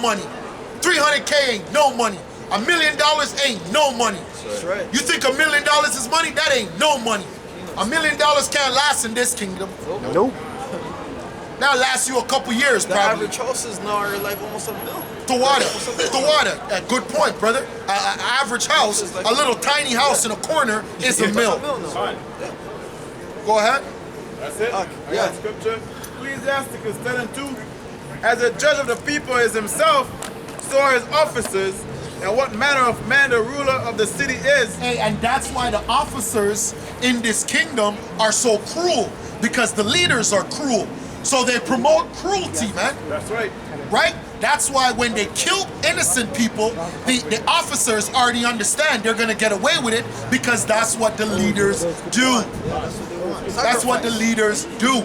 money. 300K ain't no money. $1 million ain't no money. That's right. You think $1 million is money? That ain't no money. $1 million can't last in this kingdom. Nope. That'll last you a couple years, The probably. average houses now are like almost $1 million. The water. Good point, brother. An average house, a little tiny house in a corner is $1 million. Go ahead. That's it? Yeah. Yeah. Scripture. Ecclesiasticus 10:2. As a judge of the people is himself, so are his officers, and what manner of man the ruler of the city is. Hey, and that's why the officers in this kingdom are so cruel, because the leaders are cruel. So they promote cruelty, man. That's right. Right? That's why when they kill innocent people, the officers already understand they're gonna get away with it because that's what the leaders do. That's what the leaders do.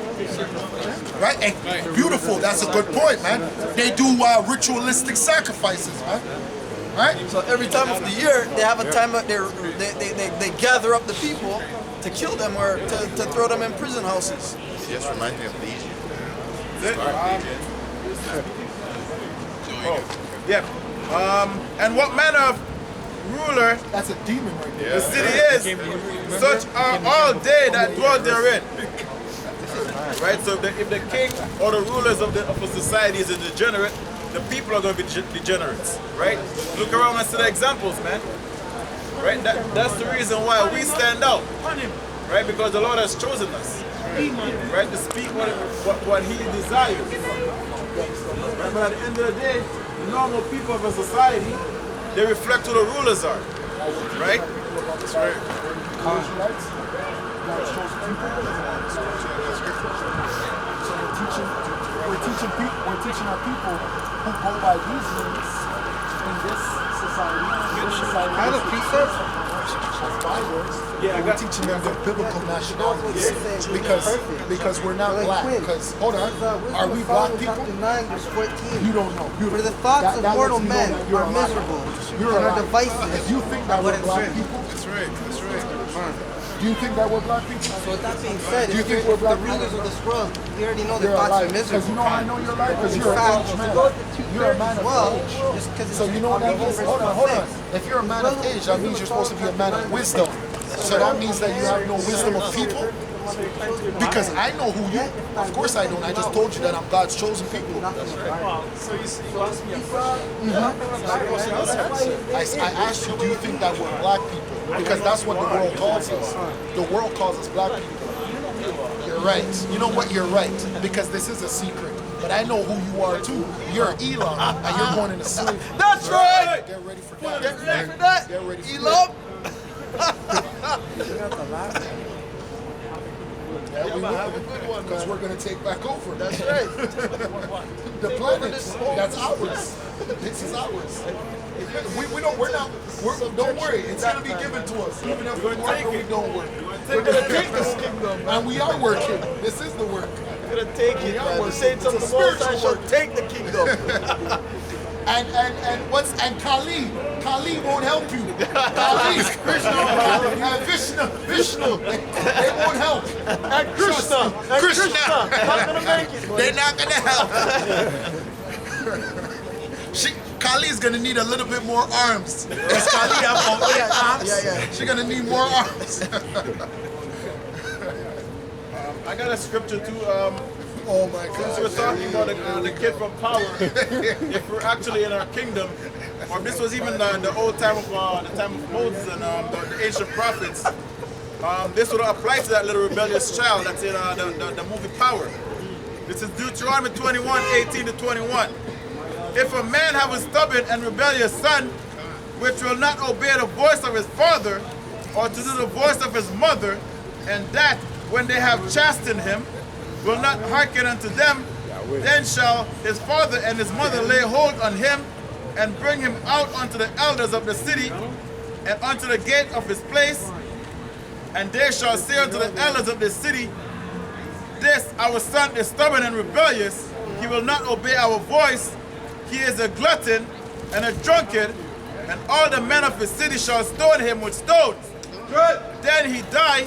Right? And beautiful. That's a good point, man. They do ritualistic sacrifices, man. Right? So every time of the year, they have a time that they gather up the people to kill them or to throw them in prison houses. Yes, reminds me of Legion. Yeah. And what manner of ruler That's a demon right there. the city is, such are all they that dwell therein. Right? So if the king or the rulers of a society is a degenerate, the people are going to be degenerates. Right? Look around and see the examples, man. Right? That's the reason why we stand out. Right? Because the Lord has chosen us. Right? To speak what He desires. Right? But at the end of the day, the normal people of a society, they reflect who the rulers are. Right? That's right. We're teaching our people who go by these names in this society. Kind of precepts. Yeah, We're teaching them their biblical nationalities because we're not black. Because hold on, are we black people? Chapter 9, verse 14. You don't know. For the thoughts of mortal lets me know men that you're are a liar. miserable, You're and a are liar. divisive. If you think that we're black people, That's right. That's right. do you think that we're black people? So with that being said, Do you if think you're we're black the rulers people? of this world, you already know You're their a thoughts liar. are Because miserable. you know how I know you're a liar? Because In you're an fact, age if man. you go to the You're a man of well, age. just because So you know what that means? Hold on. If you're a man of age, that means you're supposed to be a man of wisdom. So that means that you have no wisdom of people? Because I know who you. Of course I don't. I just told you that I'm God's chosen people. So you asked me a question. I asked you, do you think that we're black people? Because that's what the world calls us. The world calls us black people. You're right. You know what? You're right. Because this is a secret. But I know who you are too. You're Elon, and you're going into slavery. That's right. Get ready for that. Get ready for that. Get ready for Elon. Yeah, we will. Have a good one, because we're going to take back over. That's right. The planets, that's ours. This is ours. We don't, don't worry, it's going to be given to us. Even if we work or we don't work. We're going to take this kingdom, and we are working. This is the work. We're going to take it, man. The saints of the Most High shall take the kingdom. And Kali won't help you. Kali, Vishnu, they won't help. And Krishna. Not going to make it. They're not gonna help. Kali's gonna need a little bit more arms. Does Kali have arms? Yeah. She's gonna need more arms. I got a scripture too. Oh my Since God. we're talking about the kid from power, if we're actually in our kingdom, or this was even the old time of the time of Moses and the ancient prophets, this would apply to that little rebellious child that's in the movie Power. This is Deuteronomy 21:18-21. If a man have a stubborn and rebellious son, which will not obey the voice of his father, or to do the voice of his mother, and that when they have chastened him, will not hearken unto them, then shall his father and his mother lay hold on him, and bring him out unto the elders of the city, and unto the gate of his place, and they shall say unto the elders of the city, this our son is stubborn and rebellious, he will not obey our voice, he is a glutton and a drunkard, and all the men of his city shall stone him with stones. Then he die,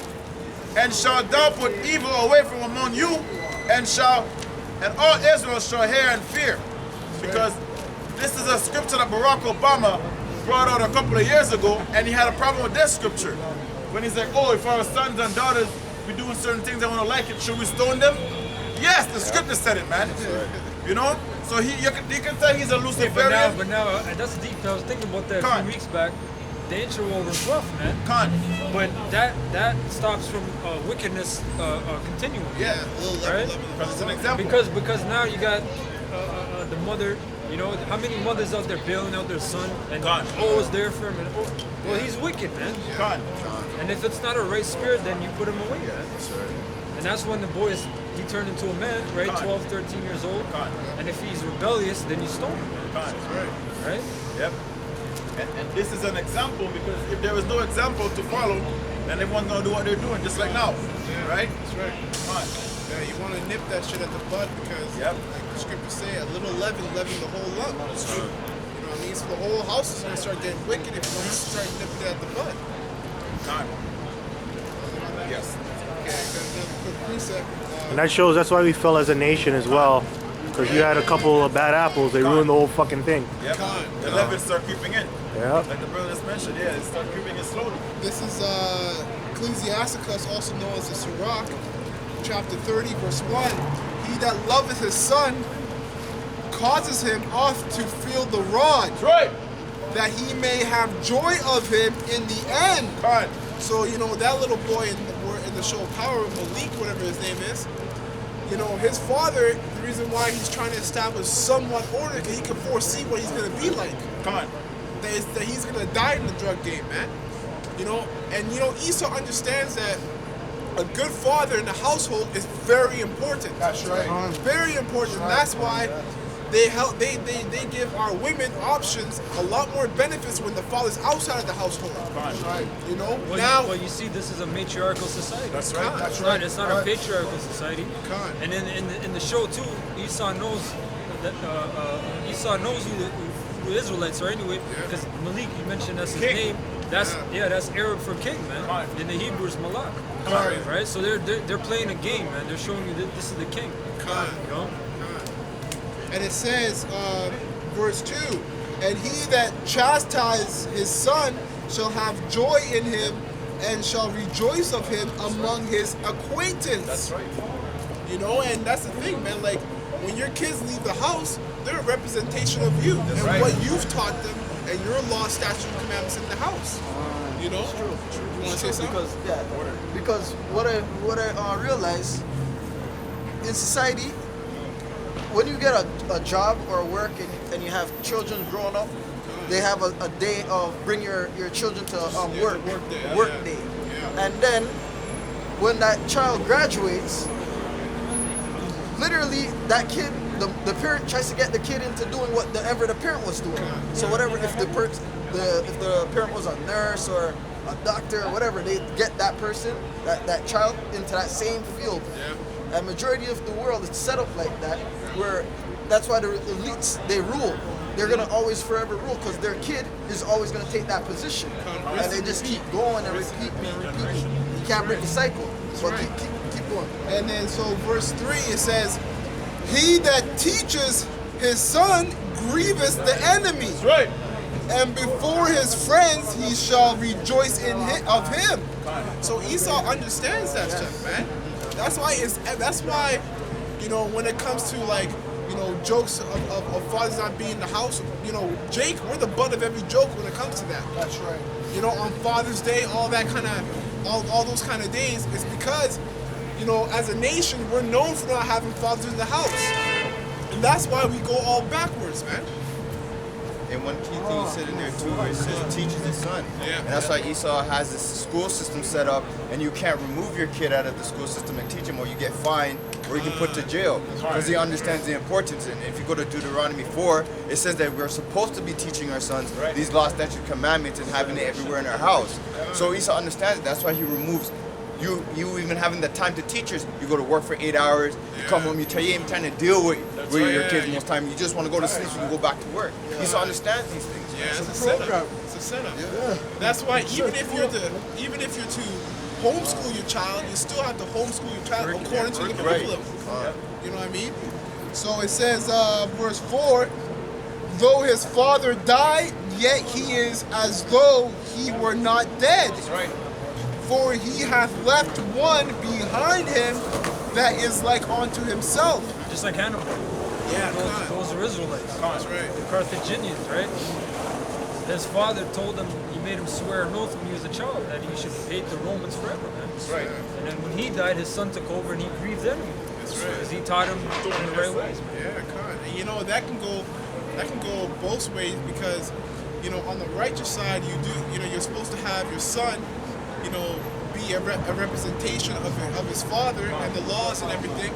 and shall thou put evil away from among you, and all Israel shall hear and fear. Because this is a scripture that Barack Obama brought out a couple of years ago, and he had a problem with this scripture. When he's like, oh, if our sons and daughters be doing certain things, I want to like it, should we stone them? Yes, the scripture said it, man. You know? So you can tell he's a Luciferian. But now, that's deep. I was thinking about that a few weeks back. The ancient world was rough, man. But that stops from wickedness continuing. Yeah, A little right? Because it's an example. Because now you got the mother. You know, how many mothers out there bailing out their son and always there for him? And well, he's wicked, man. And if it's not a right spirit, then you put him away, man. That's right. And that's when the boy he turned into a man, right? 12, 13 years old. And if he's rebellious, then you stone him, man. That's right. Right? Yep. And this is an example, because if there was no example to follow, then everyone's gonna do what they're doing, just like now. Right? That's right. Yeah, you want to nip that shit at the bud, because like the scriptures say, a little leaven leaven the whole lump. That's true. You know what I mean? So the whole house is gonna start getting wicked if you don't start nipping it at the bud. Yes. Okay, another quick precept. And that shows that's why we fell as a nation as well. Because you had a couple of bad apples, they ruined the whole fucking thing. Yep. The levels start creeping in. Yeah. Like the brother just mentioned, it start creeping in slowly. This is Ecclesiasticus, also known as the Sirach, chapter 30, verse 1. He that loveth his son causes him oft to feel the rod, Right. that he may have joy of him in the end. Right. So, you know, that little boy in the show Power, Malik, whatever his name is, you know, his father, the reason why he's trying to establish somewhat order, because he can foresee what he's going to be like. That he's going to die in the drug game, man. You know, and you know, Esau understands that a good father in the household is very important. That's right. Very important. And that's why they give our women options, a lot more benefits when the father's outside of the household. Right. You know? Well, you see, this is a matriarchal society. That's right. That's Right, it's not a patriarchal society. Con. And in the show too, Esau knows that Esau knows who the Israelites are anyway, because Malik, you mentioned that's his name. That's that's Arab for king, man. In the Hebrew it's Malak. Right? So they're playing a game, man. They're showing you that this is the king. You know? And it says, verse 2, and he that chastises his son shall have joy in him, and shall rejoice of him among his acquaintance. That's right. You know, and that's the thing, man. Like, when your kids leave the house, they're a representation of you and what you've taught them and your law, statutes, and commandments in the house. You know? True. You want to say something? Because what I realize in society, when you get a job or work and you have children growing up, they have a day of bring your children to work day. And then when that child graduates, literally that kid, the parent tries to get the kid into doing whatever the parent was doing. So whatever, if the parent was a nurse or a doctor or whatever, they get that person, that child into that same field. And majority of the world is set up like that, where that's why the elites, they rule. They're gonna always forever rule because their kid is always gonna take that position, and they just keep going and repeating and repeating. You can't break the cycle. So keep going. And then so verse 3 it says, he that teaches his son grieveth the enemy. That's right. And before his friends he shall rejoice of him. So Esau understands that stuff, man. That's why, you know, when it comes to like, you know, jokes of fathers not being in the house, you know, Jake, we're the butt of every joke when it comes to that. That's right. You know, on Father's Day, all that kind of, all those kind of days, is because, you know, as a nation, we're known for not having fathers in the house. And that's why we go all backwards, man. And one key thing you said in there too, where it says teaches his son. Yeah. And that's why Esau has this school system set up, and you can't remove your kid out of the school system and teach him, or you get fined, or you can put to jail, because he understands the importance. And if you go to Deuteronomy 4, it says that we're supposed to be teaching our sons these law, statute, commandments, and having it everywhere in our house. So Esau understands it. That's why he removes you even having the time to teach us. You go to work for 8 hours, you come home, you ain't even trying to deal with your kids most time. You just want to go to sleep so you can go back to work. Esau understands these things. Yeah, it's a setup. It's a setup. Yeah. That's why even if you're to homeschool your child, you still have to homeschool your child according to the curriculum. You know what I mean? So it says, verse 4, though his father died, yet he is as though he were not dead. That's right. For he hath left one behind him that is like unto himself. Just like Hannibal. Yeah, Those are Israelites. That's right. The Carthaginians, right? His father told him, he made him swear an oath when he was a child that he should hate the Romans forever, man. That's right. And then when he died, his son took over and he grieved them. That's right. Because he taught him in the right ways, man. Yeah, and you know that can go both ways, because you know on the righteous side you're supposed to have your son, be a representation of his father and the laws and everything.